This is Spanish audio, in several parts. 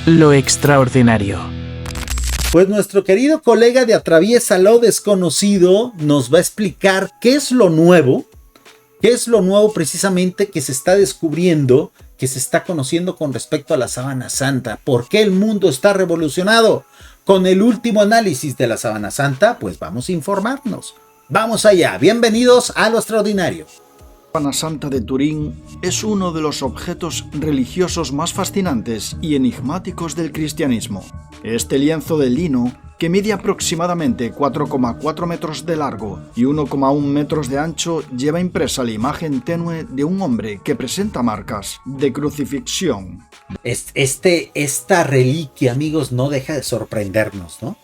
lo extraordinario. Pues nuestro querido colega de Atraviesa lo Desconocido nos va a explicar qué es lo nuevo precisamente que se está descubriendo, que se está conociendo con respecto a la Sábana Santa. ¿Por qué el mundo está revolucionado? Con el último análisis de la Sábana Santa, pues vamos a informarnos. Vamos allá, bienvenidos a lo extraordinario. La Sábana Santa de Turín es uno de los objetos religiosos más fascinantes y enigmáticos del cristianismo. Este lienzo de lino, que mide aproximadamente 4,4 metros de largo y 1,1 metros de ancho, lleva impresa la imagen tenue de un hombre que presenta marcas de crucifixión. Esta reliquia, amigos, no deja de sorprendernos, ¿no?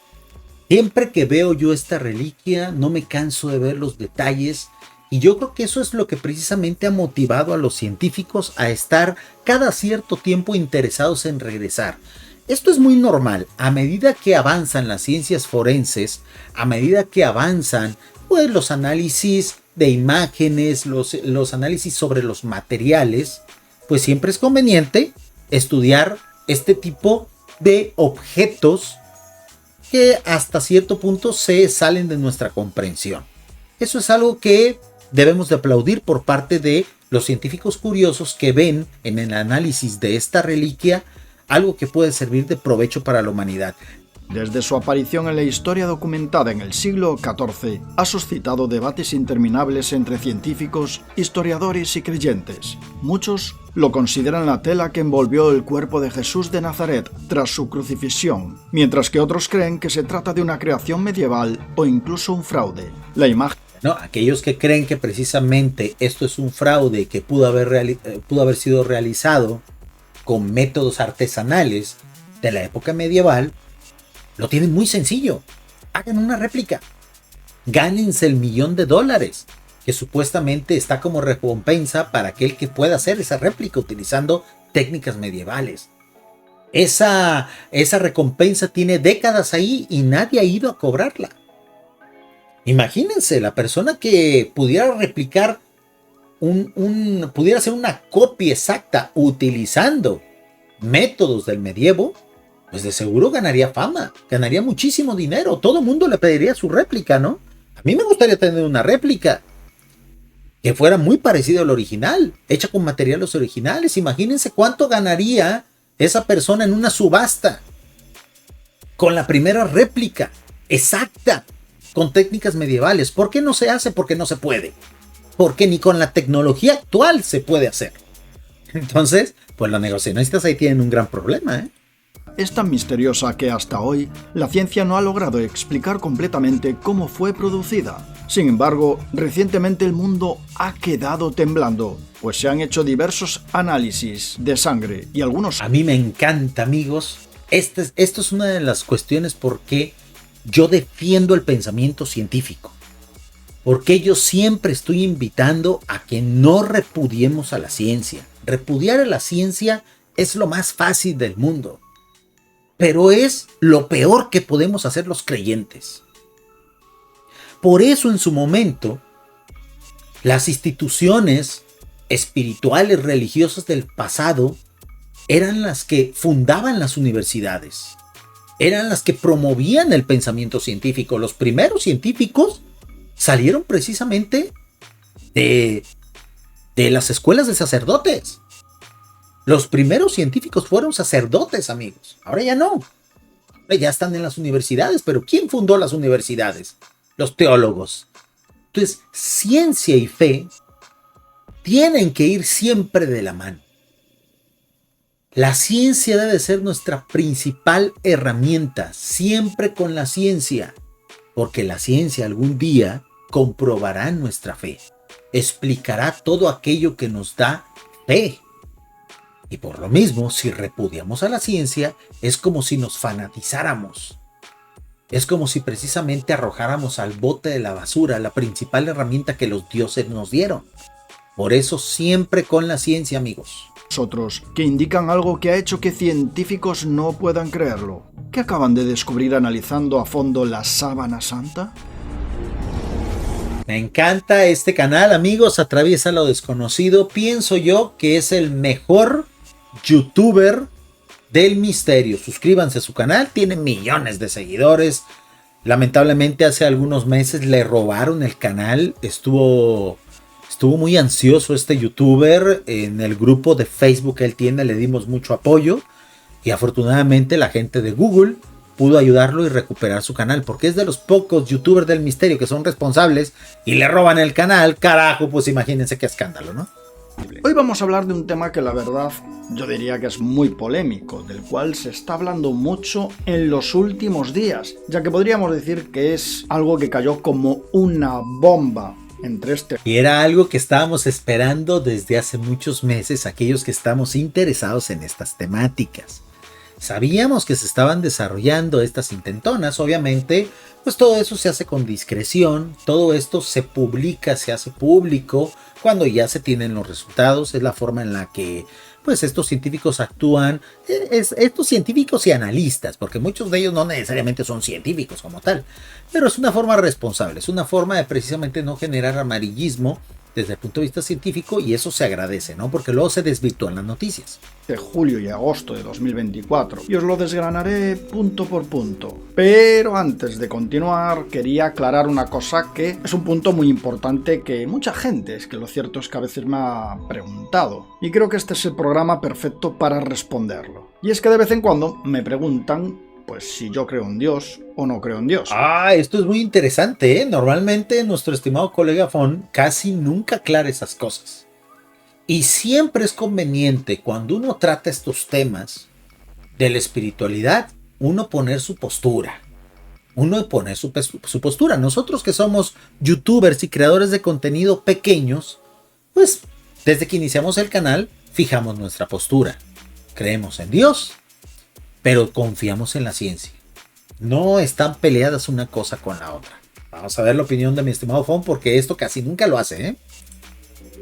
Siempre que veo yo esta reliquia, no me canso de ver los detalles. Y yo creo que eso es lo que precisamente ha motivado a los científicos a estar cada cierto tiempo interesados en regresar. Esto es muy normal. A medida que avanzan las ciencias forenses, a medida que avanzan pues, los análisis de imágenes, los análisis sobre los materiales, pues siempre es conveniente estudiar este tipo de objetos que hasta cierto punto se salen de nuestra comprensión. Eso es algo que debemos de aplaudir por parte de los científicos curiosos que ven en el análisis de esta reliquia algo que puede servir de provecho para la humanidad. Desde su aparición en la historia documentada en el siglo XIV, ha suscitado debates interminables entre científicos, historiadores y creyentes. Muchos lo consideran la tela que envolvió el cuerpo de Jesús de Nazaret tras su crucifixión, mientras que otros creen que se trata de una creación medieval o incluso un fraude. La imagen aquellos que creen que precisamente esto es un fraude que pudo haber sido realizado con métodos artesanales de la época medieval, lo tienen muy sencillo. Hagan una réplica. Gánense el $1.000.000 que supuestamente está como recompensa para aquel que pueda hacer esa réplica utilizando técnicas medievales. Esa recompensa tiene décadas ahí y nadie ha ido a cobrarla. Imagínense, la persona que pudiera replicar pudiera hacer una copia exacta utilizando métodos del medievo, pues de seguro ganaría fama, ganaría muchísimo dinero, todo el mundo le pediría su réplica, ¿no? A mí me gustaría tener una réplica que fuera muy parecida al original, hecha con materiales originales. Imagínense cuánto ganaría esa persona en una subasta con la primera réplica exacta, con técnicas medievales. ¿Por qué no se hace? Porque no se puede. Porque ni con la tecnología actual se puede hacer. Entonces, pues los negacionistas ahí tienen un gran problema, ¿eh? Es tan misteriosa que hasta hoy la ciencia no ha logrado explicar completamente cómo fue producida. Sin embargo, recientemente el mundo ha quedado temblando, pues se han hecho diversos análisis de sangre y algunos... A mí me encanta, amigos. Esto es una de las cuestiones por qué yo defiendo el pensamiento científico. Porque yo siempre estoy invitando a que no repudiemos a la ciencia. Repudiar a la ciencia es lo más fácil del mundo. Pero es lo peor que podemos hacer los creyentes. Por eso en su momento, las instituciones espirituales, religiosas del pasado, eran las que fundaban las universidades. Eran las que promovían el pensamiento científico. Los primeros científicos salieron precisamente de las escuelas de sacerdotes. Los primeros científicos fueron sacerdotes, amigos. Ahora ya no. Ahora ya están en las universidades. Pero ¿quién fundó las universidades? Los teólogos. Entonces, ciencia y fe tienen que ir siempre de la mano. La ciencia debe ser nuestra principal herramienta. Siempre con la ciencia. Porque la ciencia algún día comprobará nuestra fe, explicará todo aquello que nos da fe. Y por lo mismo, si repudiamos a la ciencia, es como si nos fanatizáramos. Es como si precisamente arrojáramos al bote de la basura la principal herramienta que los dioses nos dieron. Por eso siempre con la ciencia, amigos. Otros que indican algo que ha hecho que científicos no puedan creerlo. ¿Qué acaban de descubrir analizando a fondo la Sábana Santa? Me encanta este canal, amigos. Atraviesa lo Desconocido. Pienso yo que es el mejor youtuber del Misterio. Suscríbanse a su canal, tiene millones de seguidores. Lamentablemente hace algunos meses le robaron el canal. Estuvo muy ansioso este youtuber. En el grupo de Facebook que él tiene le dimos mucho apoyo. Y afortunadamente la gente de Google pudo ayudarlo y recuperar su canal. Porque es de los pocos youtubers del Misterio que son responsables y le roban el canal. Carajo, pues imagínense qué escándalo, ¿no? Hoy vamos a hablar de un tema que la verdad yo diría que es muy polémico, del cual se está hablando mucho en los últimos días, ya que podríamos decir que es algo que cayó como una bomba entre este... Y era algo que estábamos esperando desde hace muchos meses, aquellos que estamos interesados en estas temáticas. Sabíamos que se estaban desarrollando estas intentonas, obviamente, pues todo eso se hace con discreción, todo esto se publica, se hace público cuando ya se tienen los resultados. Es la forma en la que pues estos científicos actúan, estos científicos y analistas, porque muchos de ellos no necesariamente son científicos como tal, pero es una forma responsable, es una forma de precisamente no generar amarillismo desde el punto de vista científico, y eso se agradece, ¿no? Porque luego se desvirtúan las noticias. De julio y agosto de 2024, y os lo desgranaré punto por punto. Pero antes de continuar, quería aclarar una cosa que es un punto muy importante que mucha gente, es que lo cierto es que a veces me ha preguntado, y creo que este es el programa perfecto para responderlo. Y es que de vez en cuando me preguntan pues si yo creo en Dios o no creo en Dios. Esto es muy interesante, ¿eh? Normalmente nuestro estimado colega Fon casi nunca aclara esas cosas. Y siempre es conveniente cuando uno trata estos temas de la espiritualidad, uno poner su postura. Uno poner su postura. Nosotros que somos youtubers y creadores de contenido pequeños, pues desde que iniciamos el canal, fijamos nuestra postura. Creemos en Dios, pero confiamos en la ciencia. No están peleadas una cosa con la otra. Vamos a ver la opinión de mi estimado Fon, porque esto casi nunca lo hace, ¿eh?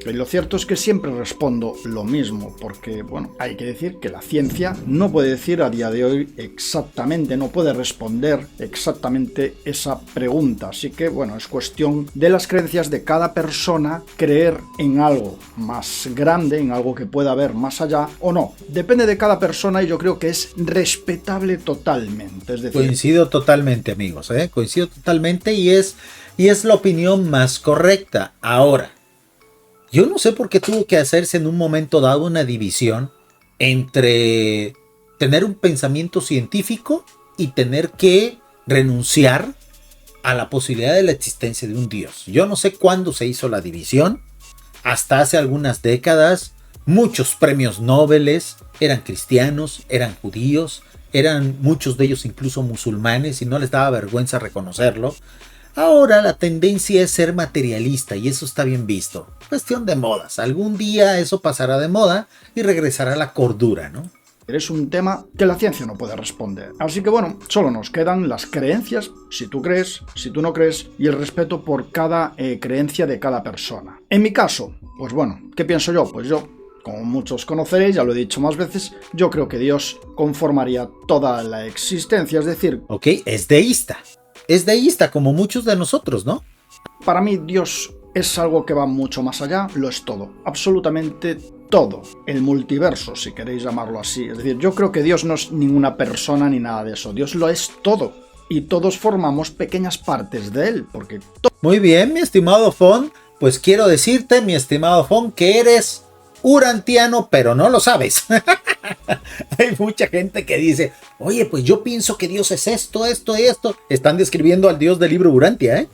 Y lo cierto es que siempre respondo lo mismo, porque, bueno, hay que decir que la ciencia no puede decir a día de hoy exactamente, no puede responder exactamente esa pregunta. Así que, bueno, es cuestión de las creencias de cada persona creer en algo más grande, en algo que pueda haber más allá o no. Depende de cada persona y yo creo que es respetable totalmente. Es decir, coincido totalmente, amigos, ¿eh? Coincido totalmente y es la opinión más correcta. Ahora, yo no sé por qué tuvo que hacerse en un momento dado una división entre tener un pensamiento científico y tener que renunciar a la posibilidad de la existencia de un Dios. Yo no sé cuándo se hizo la división, hasta hace algunas décadas. Muchos premios Nobel eran cristianos, eran judíos, eran muchos de ellos incluso musulmanes y no les daba vergüenza reconocerlo. Ahora la tendencia es ser materialista y eso está bien visto. Cuestión de modas. Algún día eso pasará de moda y regresará a la cordura, ¿no? es un tema que la ciencia no puede responder. Así que bueno, solo nos quedan las creencias, si tú crees, si tú no crees, y el respeto por cada creencia de cada persona. En mi caso, pues bueno, ¿qué pienso yo? Pues yo, como muchos conoceréis, ya lo he dicho más veces, yo creo que Dios conformaría toda la existencia, es decir... Ok, es deísta. Es deísta como muchos de nosotros, ¿no? Para mí Dios es algo que va mucho más allá, lo es todo, absolutamente todo, el multiverso, si queréis llamarlo así. Es decir, yo creo que Dios no es ninguna persona ni nada de eso, Dios lo es todo, y todos formamos pequeñas partes de él, porque... Muy bien, mi estimado Fon, pues quiero decirte, mi estimado Fon, que eres urantiano, pero no lo sabes. Hay mucha gente que dice, oye, pues yo pienso que Dios es esto, esto y esto. Están describiendo al Dios del libro Urantia, ¿eh?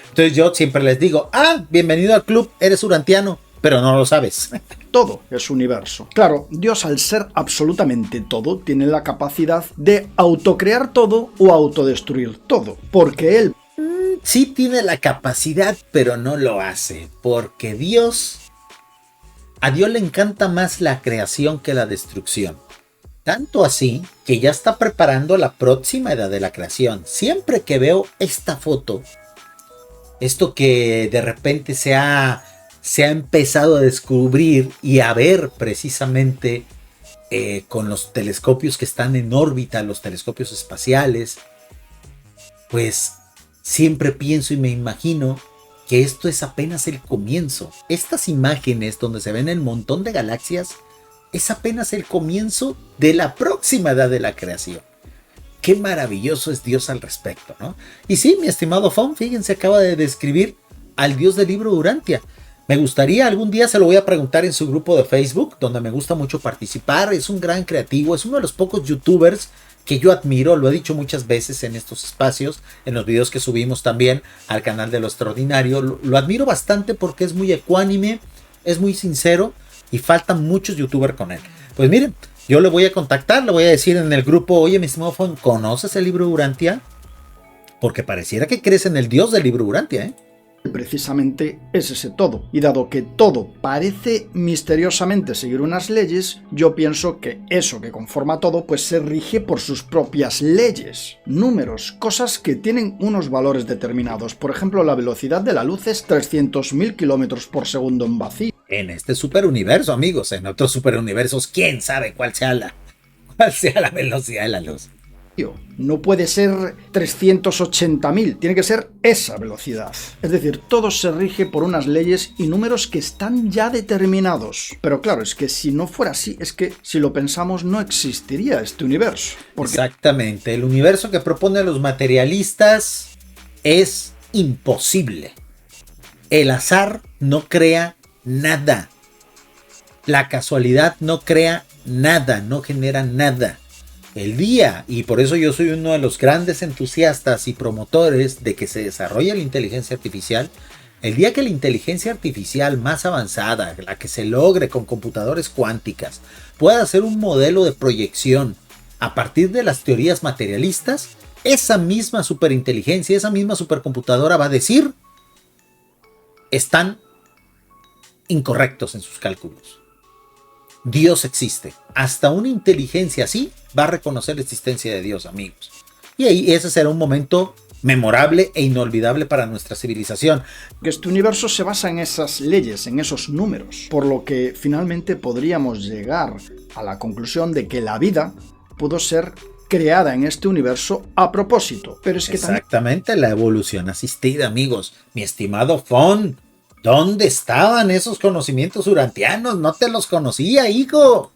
Entonces yo siempre les digo, bienvenido al club, eres urantiano, pero no lo sabes. Todo es universo. Claro, Dios, al ser absolutamente todo, tiene la capacidad de autocrear todo o autodestruir todo, porque él... Sí tiene la capacidad, pero no lo hace, porque a Dios le encanta más la creación que la destrucción. Tanto así que ya está preparando la próxima edad de la creación. Siempre que veo esta foto, esto que de repente se ha empezado a descubrir y a ver precisamente con los telescopios que están en órbita, los telescopios espaciales, pues siempre pienso y me imagino que esto es apenas el comienzo. Estas imágenes donde se ven el montón de galaxias es apenas el comienzo de la próxima edad de la creación. Qué maravilloso es Dios al respecto, ¿no? Y sí, mi estimado Fon, fíjense, acaba de describir al Dios del libro Urantia. Me gustaría, algún día se lo voy a preguntar en su grupo de Facebook, donde me gusta mucho participar. Es un gran creativo, es uno de los pocos youtubers que yo admiro, lo he dicho muchas veces en estos espacios, en los videos que subimos también al canal de Lo Extraordinario. Lo admiro bastante porque es muy ecuánime, es muy sincero y faltan muchos youtubers con él. Pues miren, yo le voy a contactar, le voy a decir en el grupo, oye, mi estimado Fon, ¿conoces el libro Urantia? Porque pareciera que crees en el Dios del libro Urantia, ¿eh? Precisamente es ese todo, y dado que todo parece misteriosamente seguir unas leyes, yo pienso que eso que conforma todo pues se rige por sus propias leyes, números, cosas que tienen unos valores determinados. Por ejemplo, la velocidad de la luz es 300.000 km por segundo en vacío. En este superuniverso, amigos, en otros superuniversos, quién sabe cuál sea la velocidad de la luz. No puede ser 380.000, tiene que ser esa velocidad. Es decir, todo se rige por unas leyes y números que están ya determinados. Pero claro, es que si no fuera así, es que si lo pensamos no existiría este universo. Exactamente, el universo que proponen los materialistas es imposible. El azar no crea nada. La casualidad no crea nada, no genera nada. El día, y por eso yo soy uno de los grandes entusiastas y promotores de que se desarrolle la inteligencia artificial, el día que la inteligencia artificial más avanzada, la que se logre con computadores cuánticas, pueda hacer un modelo de proyección a partir de las teorías materialistas, esa misma superinteligencia, esa misma supercomputadora va a decir, están incorrectos en sus cálculos. Dios existe. Hasta una inteligencia así va a reconocer la existencia de Dios, amigos. Y ahí ese será un momento memorable e inolvidable para nuestra civilización. Este universo se basa en esas leyes, en esos números, por lo que finalmente podríamos llegar a la conclusión de que la vida pudo ser creada en este universo a propósito. Pero es que exactamente, la evolución asistida, amigos. Mi estimado Fon, ¿dónde estaban esos conocimientos urantianos? No te los conocía, hijo.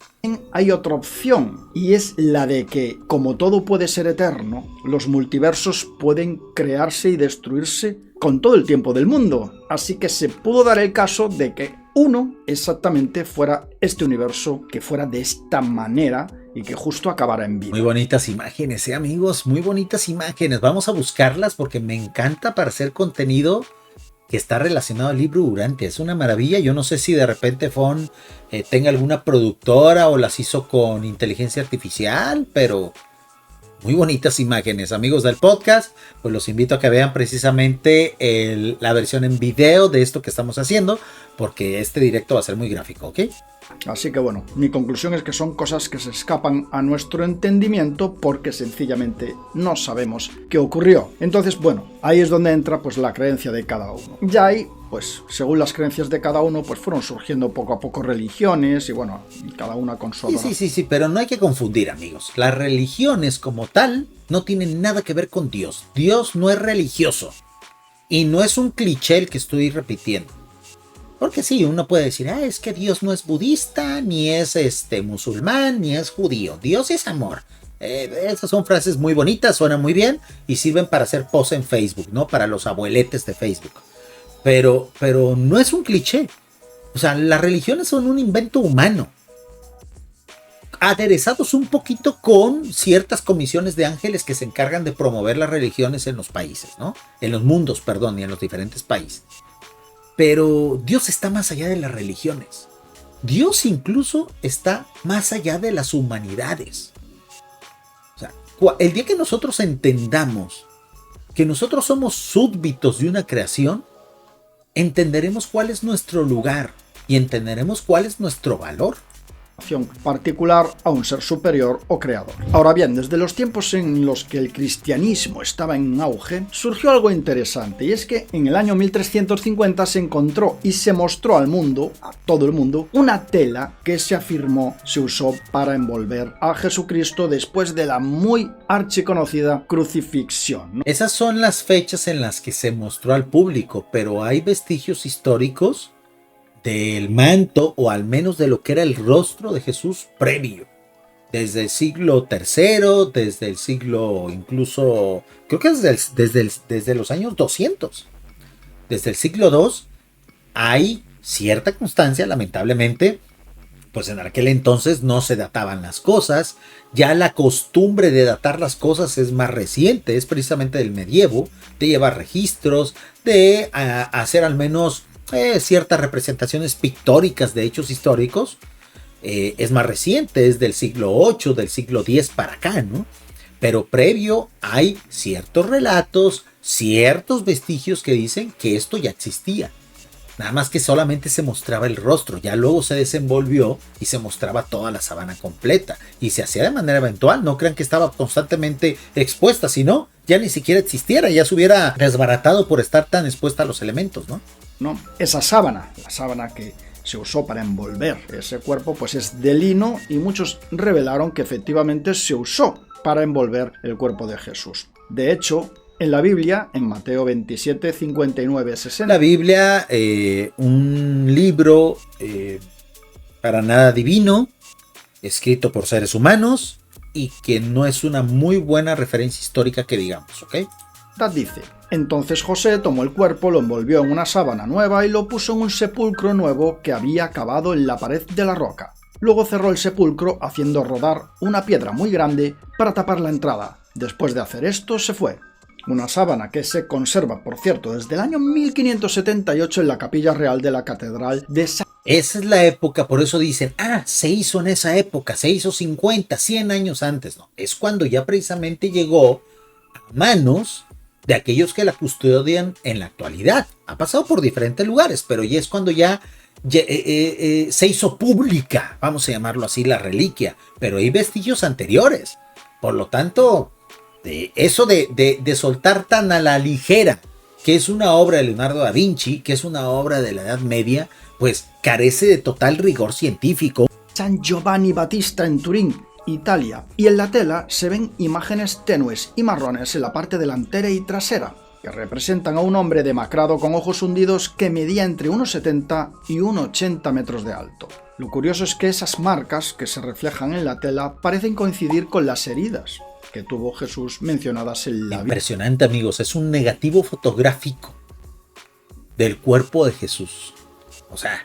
Hay otra opción, y es la de que, como todo puede ser eterno, los multiversos pueden crearse y destruirse con todo el tiempo del mundo. Así que se pudo dar el caso de que uno exactamente fuera este universo, que fuera de esta manera y que justo acabara en vida. Muy bonitas imágenes, amigos, muy bonitas imágenes. Vamos a buscarlas porque me encanta para hacer contenido que está relacionado al libro Urantia. Es una maravilla. Yo no sé si de repente Fon tenga alguna productora o las hizo con inteligencia artificial, pero muy bonitas imágenes, amigos del podcast. Pues los invito a que vean precisamente la versión en video de esto que estamos haciendo, porque este directo va a ser muy gráfico, ¿ok? Así que bueno, mi conclusión es que son cosas que se escapan a nuestro entendimiento porque sencillamente no sabemos qué ocurrió. Entonces, bueno, ahí es donde entra pues la creencia de cada uno. Ya ahí, pues según las creencias de cada uno, pues fueron surgiendo poco a poco religiones y bueno, cada una con su adoración. Sí, pero no hay que confundir, amigos. Las religiones como tal no tienen nada que ver con Dios. Dios no es religioso y no es un cliché el que estoy repitiendo. Porque sí, uno puede decir, es que Dios no es budista, ni es musulmán, ni es judío. Dios es amor. Esas son frases muy bonitas, suenan muy bien y sirven para hacer post en Facebook, ¿no? Para los abueletes de Facebook. Pero no es un cliché. O sea, las religiones son un invento humano, aderezados un poquito con ciertas comisiones de ángeles que se encargan de promover las religiones en los países, ¿no? En los mundos, perdón, y en los diferentes países. Pero Dios está más allá de las religiones. Dios incluso está más allá de las humanidades. O sea, el día que nosotros entendamos que nosotros somos súbditos de una creación, entenderemos cuál es nuestro lugar y entenderemos cuál es nuestro valor particular a un ser superior o creador. Ahora bien, desde los tiempos en los que el cristianismo estaba en auge, surgió algo interesante, y es que en el año 1350 se encontró y se mostró al mundo, a todo el mundo, una tela que se afirmó se usó para envolver a Jesucristo después de la muy archiconocida crucifixión, ¿no? Esas son las fechas en las que se mostró al público, pero hay vestigios históricos del manto, o al menos de lo que era el rostro de Jesús previo. Desde el siglo III, desde el siglo incluso, creo que desde los años 200, desde el siglo II, hay cierta constancia, lamentablemente. Pues en aquel entonces no se databan las cosas, ya la costumbre de datar las cosas es más reciente, es precisamente del medievo, de llevar registros, de hacer al menos ciertas representaciones pictóricas de hechos históricos. Es más reciente, es del siglo VIII, del siglo X para acá, ¿no? Pero previo hay ciertos relatos, ciertos vestigios que dicen que esto ya existía. Nada más que solamente se mostraba el rostro, ya luego se desenvolvió y se mostraba toda la sábana completa. Y se hacía de manera eventual, no crean que estaba constantemente expuesta, sino ya ni siquiera existiera, ya se hubiera desbaratado por estar tan expuesta a los elementos, ¿no? No, esa sábana, la sábana que se usó para envolver ese cuerpo, pues es de lino, y muchos revelaron que efectivamente se usó para envolver el cuerpo de Jesús. De hecho, en la Biblia, en Mateo 27, 59, 60... La Biblia, un libro para nada divino, escrito por seres humanos, y que no es una muy buena referencia histórica que digamos, ¿ok? Dice: entonces José tomó el cuerpo, lo envolvió en una sábana nueva y lo puso en un sepulcro nuevo que había cavado en la pared de la roca. Luego cerró el sepulcro haciendo rodar una piedra muy grande para tapar la entrada. Después de hacer esto, se fue. Una sábana que se conserva, por cierto, desde el año 1578 en la capilla real de la Catedral de San... Esa es la época, por eso dicen, se hizo en esa época, se hizo 50, 100 años antes. No, es cuando ya precisamente llegó a manos de aquellos que la custodian en la actualidad. Ha pasado por diferentes lugares, pero ya es cuando ya se hizo pública, vamos a llamarlo así, la reliquia. Pero hay vestigios anteriores. Por lo tanto, eso de soltar tan a la ligera que es una obra de Leonardo da Vinci, que es una obra de la Edad Media, pues carece de total rigor científico. San Giovanni Battista en Turín, Italia, y en la tela se ven imágenes tenues y marrones en la parte delantera y trasera, que representan a un hombre demacrado con ojos hundidos que medía entre 1,70 y 1,80 metros de alto. Lo curioso es que esas marcas que se reflejan en la tela parecen coincidir con las heridas que tuvo Jesús mencionadas en la Biblia. Impresionante, amigos, es un negativo fotográfico del cuerpo de Jesús. O sea,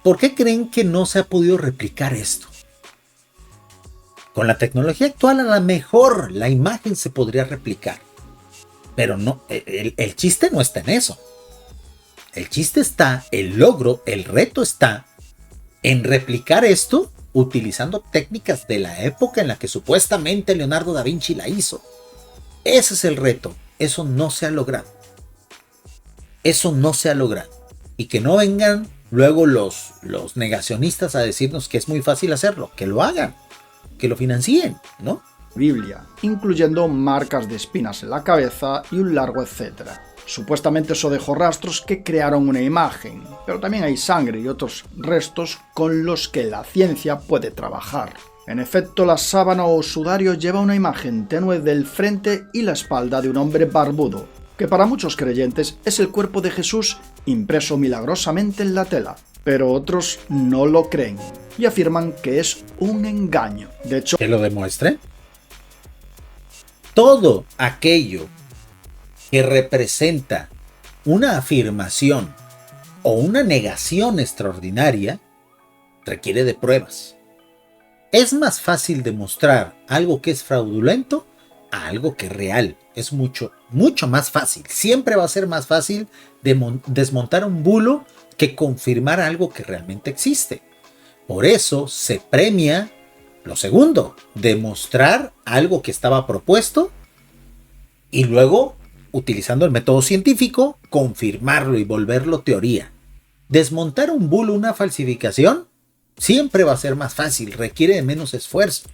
¿por qué creen que no se ha podido replicar esto? Con la tecnología actual, a lo mejor la imagen se podría replicar. Pero no, el chiste no está en eso. El chiste está, el logro, el reto está en replicar esto utilizando técnicas de la época en la que supuestamente Leonardo da Vinci la hizo. Ese es el reto. Eso no se ha logrado. Eso no se ha logrado. Y que no vengan luego los negacionistas a decirnos que es muy fácil hacerlo. Que lo hagan. Que lo financien, ¿no? Biblia, incluyendo marcas de espinas en la cabeza y un largo etcétera. Supuestamente eso dejó rastros que crearon una imagen, pero también hay sangre y otros restos con los que la ciencia puede trabajar. En efecto, la sábana o sudario lleva una imagen tenue del frente y la espalda de un hombre barbudo, que para muchos creyentes es el cuerpo de Jesús impreso milagrosamente en la tela, pero otros no lo creen y afirman que es un engaño. De hecho, ¿que lo demuestre? Todo aquello que representa una afirmación o una negación extraordinaria requiere de pruebas. Es más fácil demostrar algo que es fraudulento a algo que es real. Es mucho, mucho más fácil. Siempre va a ser más fácil desmontar un bulo que confirmar algo que realmente existe. Por eso se premia lo segundo, demostrar algo que estaba propuesto y luego, utilizando el método científico, confirmarlo y volverlo teoría. Desmontar un bulo, una falsificación, siempre va a ser más fácil, requiere de menos esfuerzo.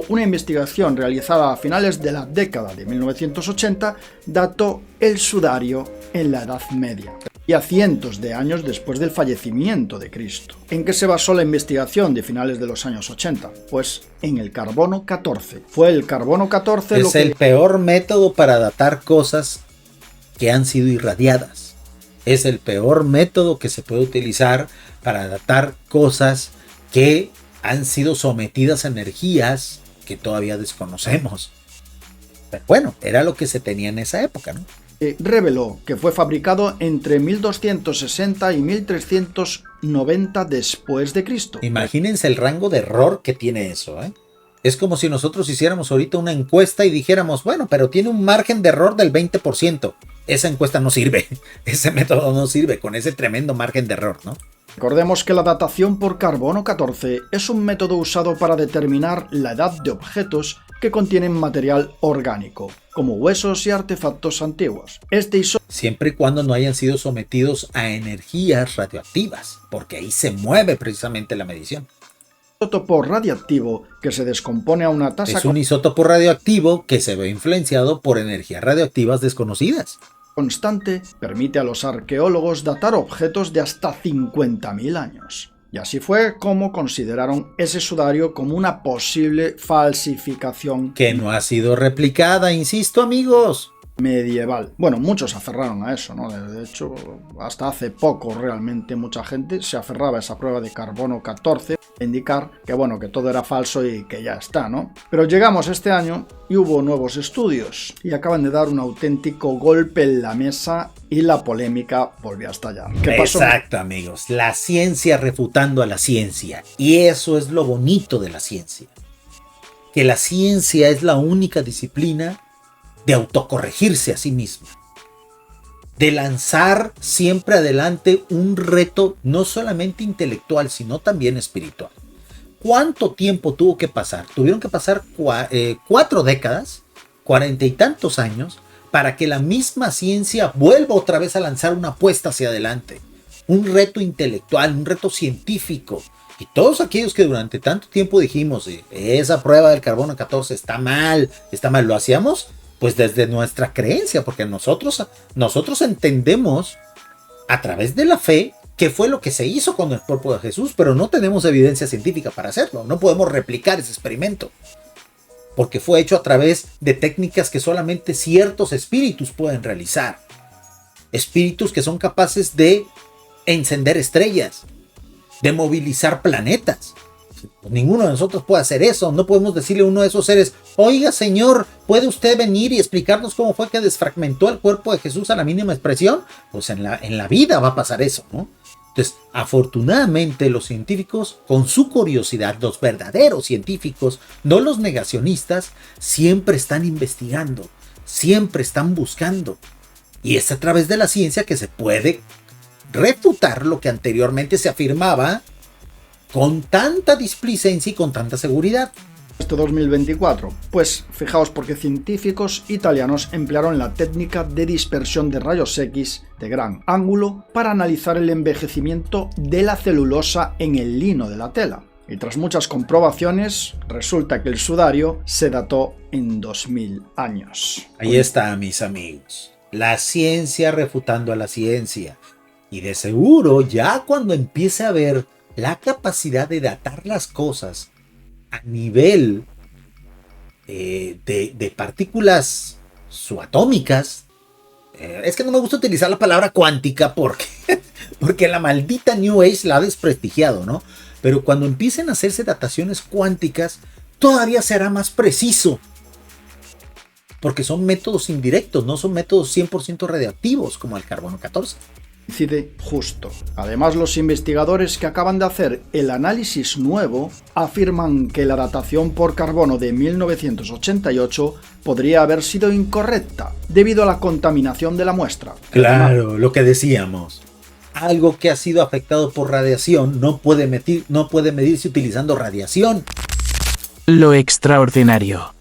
Una investigación realizada a finales de la década de 1980 dató el sudario en la Edad Media y a cientos de años después del fallecimiento de Cristo. ¿En qué se basó la investigación de finales de los años 80? Pues en el carbono 14. Fue el carbono 14 es el peor método para datar cosas que han sido irradiadas. Es el peor método que se puede utilizar para datar cosas que han sido sometidas a energías que todavía desconocemos. Pero bueno, era lo que se tenía en esa época, ¿no? Reveló que fue fabricado entre 1260 y 1390 después de Cristo. Imagínense el rango de error que tiene eso, ¿eh? Es como si nosotros hiciéramos ahorita una encuesta y dijéramos, bueno, pero tiene un margen de error del 20%. Esa encuesta no sirve, ese método no sirve con ese tremendo margen de error, ¿no? Recordemos que la datación por carbono 14 es un método usado para determinar la edad de objetos que contienen material orgánico, como huesos y artefactos antiguos. Siempre y cuando no hayan sido sometidos a energías radioactivas, porque ahí se mueve precisamente la medición. Isótopo radiactivo que se descompone a una tasa... Es un isótopo radioactivo que se ve influenciado por energías radioactivas desconocidas. Constante permite a los arqueólogos datar objetos de hasta 50.000 años. Y así fue como consideraron ese sudario como una posible falsificación que no ha sido replicada, insisto, amigos. Medieval. Bueno, muchos se aferraron a eso, ¿no? De hecho, hasta hace poco realmente mucha gente se aferraba a esa prueba de carbono 14 a indicar que, bueno, que todo era falso y que ya está, ¿no? Pero llegamos este año y hubo nuevos estudios y acaban de dar un auténtico golpe en la mesa y la polémica volvió a estallar. ¿Qué pasó? Exacto, amigos. La ciencia refutando a la ciencia. Y eso es lo bonito de la ciencia. Que la ciencia es la única disciplina de autocorregirse a sí misma, de lanzar siempre adelante un reto no solamente intelectual, sino también espiritual. ¿Cuánto tiempo tuvo que pasar? Tuvieron que pasar 4 décadas, 40 y tantos años, para que la misma ciencia vuelva otra vez a lanzar una apuesta hacia adelante. Un reto intelectual, un reto científico. Y todos aquellos que durante tanto tiempo dijimos, esa prueba del carbono 14 está mal, lo hacíamos pues desde nuestra creencia, porque nosotros entendemos a través de la fe qué fue lo que se hizo con el cuerpo de Jesús, pero no tenemos evidencia científica para hacerlo, no podemos replicar ese experimento, porque fue hecho a través de técnicas que solamente ciertos espíritus pueden realizar, espíritus que son capaces de encender estrellas, de movilizar planetas. Ninguno de nosotros puede hacer eso. No podemos decirle a uno de esos seres, oiga señor, ¿puede usted venir y explicarnos cómo fue que desfragmentó el cuerpo de Jesús a la mínima expresión? Pues en la vida va a pasar eso, ¿no? Entonces, afortunadamente los científicos, con su curiosidad, los verdaderos científicos, no los negacionistas, siempre están investigando, siempre están buscando. Y es a través de la ciencia que se puede refutar lo que anteriormente se afirmaba con tanta displicencia y con tanta seguridad. Este 2024, pues fijaos porque científicos italianos emplearon la técnica de dispersión de rayos X de gran ángulo para analizar el envejecimiento de la celulosa en el lino de la tela. Y tras muchas comprobaciones, resulta que el sudario se dató en 2000 años. Ahí está, mis amigos. La ciencia refutando a la ciencia. Y de seguro, ya cuando empiece a ver la capacidad de datar las cosas a nivel de partículas subatómicas, es que no me gusta utilizar la palabra cuántica porque la maldita New Age la ha desprestigiado, ¿no? Pero cuando empiecen a hacerse dataciones cuánticas, todavía será más preciso, porque son métodos indirectos, no son métodos 100% radioactivos como el carbono 14. Coincide justo. Además, los investigadores que acaban de hacer el análisis nuevo afirman que la datación por carbono de 1988 podría haber sido incorrecta debido a la contaminación de la muestra. Claro, lo que decíamos. Algo que ha sido afectado por radiación no puede medirse utilizando radiación. Lo extraordinario.